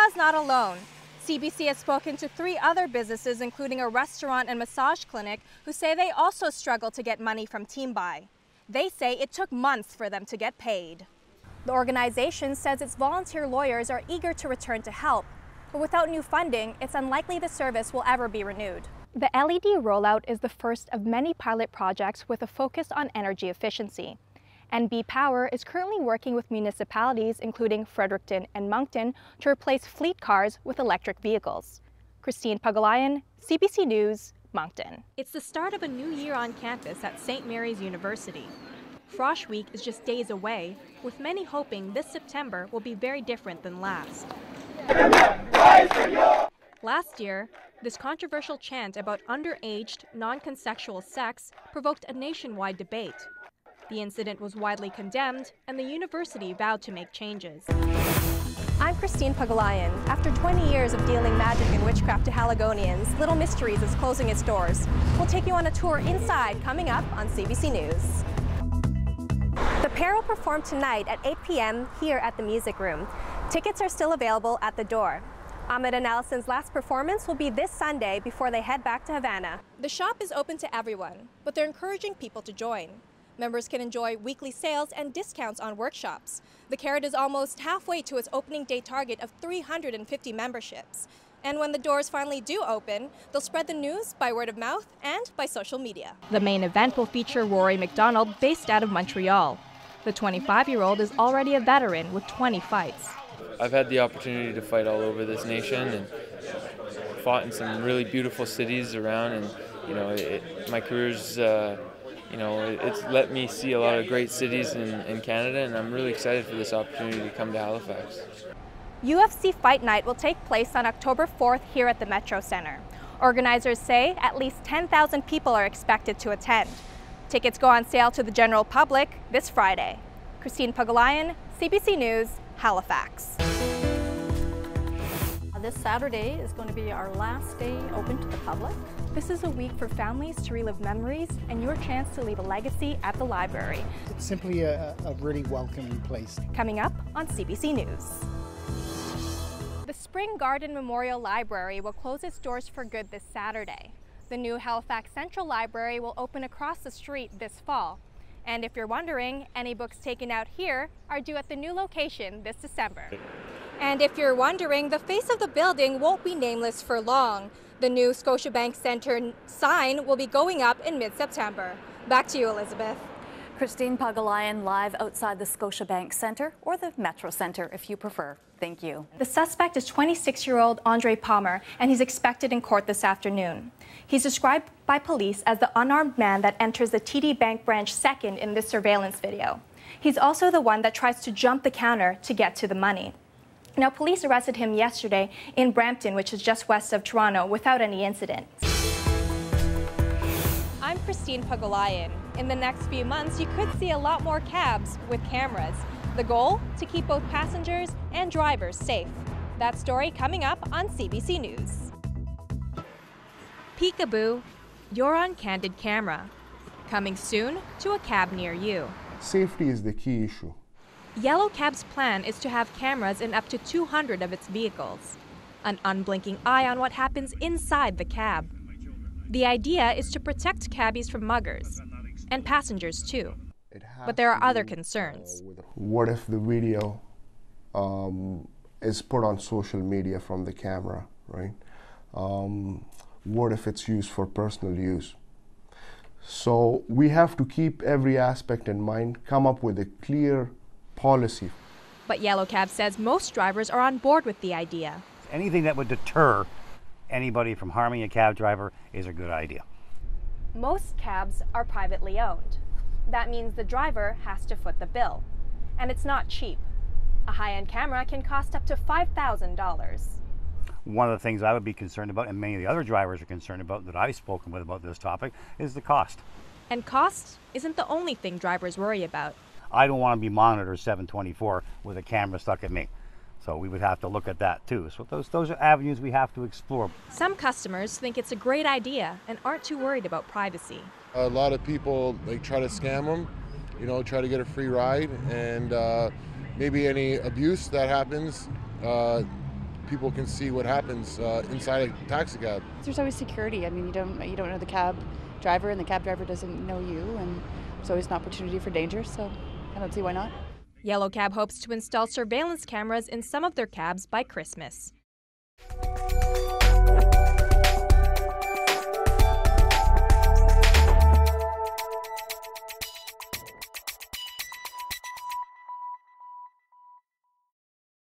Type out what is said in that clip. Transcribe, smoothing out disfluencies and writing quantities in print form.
Pagula's not alone. CBC has spoken to 3 other businesses, including a restaurant and massage clinic, who say they also struggle to get money from Team Buy. They say it took months for them to get paid. The organization says its volunteer lawyers are eager to return to help, but without new funding, it's unlikely the service will ever be renewed. The LED rollout is the first of many pilot projects with a focus on energy efficiency. NB Power is currently working with municipalities, including Fredericton and Moncton, to replace fleet cars with electric vehicles. Christine Pagulayan, CBC News, Moncton. It's the start of a new year on campus at St. Mary's University. Frosh Week is just days away, with many hoping this September will be very different than last. Last year, this controversial chant about underaged, non-consensual sex provoked a nationwide debate. The incident was widely condemned, and the university vowed to make changes. I'm Christine Pagulayan. After 20 years of dealing magic and witchcraft to Haligonians, Little Mysteries is closing its doors. We'll take you on a tour inside, coming up on CBC News. The pair will perform tonight at 8 p.m. here at the Music Room. Tickets are still available at the door. Ahmed and Allison's last performance will be this Sunday before they head back to Havana. The shop is open to everyone, but they're encouraging people to join. Members can enjoy weekly sales and discounts on workshops. The Carrot is almost halfway to its opening day target of 350 memberships. And when the doors finally do open, they'll spread the news by word of mouth and by social media. The main event will feature Rory McDonald, based out of Montreal. The 25-year-old is already a veteran with 20 fights. I've had the opportunity to fight all over this nation and fought in some really beautiful cities around, and my career's it's let me see a lot of great cities in Canada, and I'm really excited for this opportunity to come to Halifax. UFC Fight Night will take place on October 4th here at the Metro Center. Organizers say at least 10,000 people are expected to attend. Tickets go on sale to the general public this Friday. Christine Pagulayan, CBC News, Halifax. This Saturday is going to be our last day open to the public. This is a week for families to relive memories and your chance to leave a legacy at the library. It's simply a really welcoming place. Coming up on CBC News. The Spring Garden Memorial Library will close its doors for good this Saturday. The new Halifax Central Library will open across the street this fall. And if you're wondering, any books taken out here are due at the new location this December. And if you're wondering, the face of the building won't be nameless for long. The new Scotiabank Centre sign will be going up in mid-September. Back to you, Elizabeth. Christine Pagulayan live outside the Scotiabank Centre, or the Metro Centre if you prefer. Thank you. The suspect is 26-year-old Andre Palmer, and he's expected in court this afternoon. He's described by police as the unarmed man that enters the TD Bank branch second in this surveillance video. He's also the one that tries to jump the counter to get to the money. Now, police arrested him yesterday in Brampton, which is just west of Toronto, without any incident. I'm Christine Pagulayan. In the next few months, you could see a lot more cabs with cameras. The goal? To keep both passengers and drivers safe. That story coming up on CBC News. Peekaboo, you're on candid camera. Coming soon to a cab near you. Safety is the key issue. Yellow Cab's plan is to have cameras in up to 200 of its vehicles. An unblinking eye on what happens inside the cab. The idea is to protect cabbies from muggers, and passengers too. But there are other concerns. What if the video is put on social media from the camera, right? What if it's used for personal use? So we have to keep every aspect in mind, come up with a clear policy. But Yellow Cab says most drivers are on board with the idea. Anything that would deter anybody from harming a cab driver is a good idea. Most cabs are privately owned. That means the driver has to foot the bill. And it's not cheap. A high-end camera can cost up to $5,000. One of the things I would be concerned about, and many of the other drivers are concerned about that I've spoken with about this topic, is the cost. And cost isn't the only thing drivers worry about. I don't want to be monitored 7/24 with a camera stuck at me. So we would have to look at that too. So those are avenues we have to explore. Some customers think it's a great idea and aren't too worried about privacy. A lot of people try to scam them, try to get a free ride, and maybe any abuse that happens, people can see what happens inside a taxi cab. There's always security. I mean, you don't know the cab driver, and the cab driver doesn't know you, and there's always an opportunity for danger, so I don't see why not. Yellow Cab hopes to install surveillance cameras in some of their cabs by Christmas.